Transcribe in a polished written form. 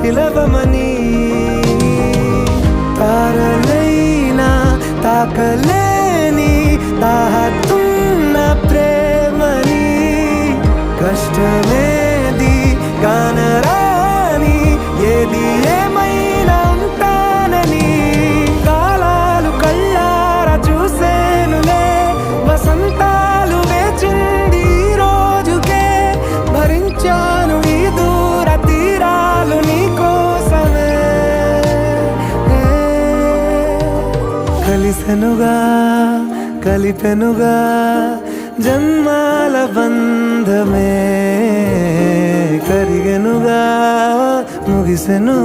పిలవమని. తారలైనా తాకలేని తాహతున్న ప్రేమని, కష్టమేది కానరాని ఏది ఏమైనా ఉంటానని. కాలాలు కళ్ళారా చూసేనులే, వసంతాలు వేచింది ఈ రోజుకే. భరించాను ఈ దూర తీరాలు నీ కోసమే. కలిసెనుగా కలిపెనుగా జన్మాల బంధమే, కరిగెనుగా ముగిసెను.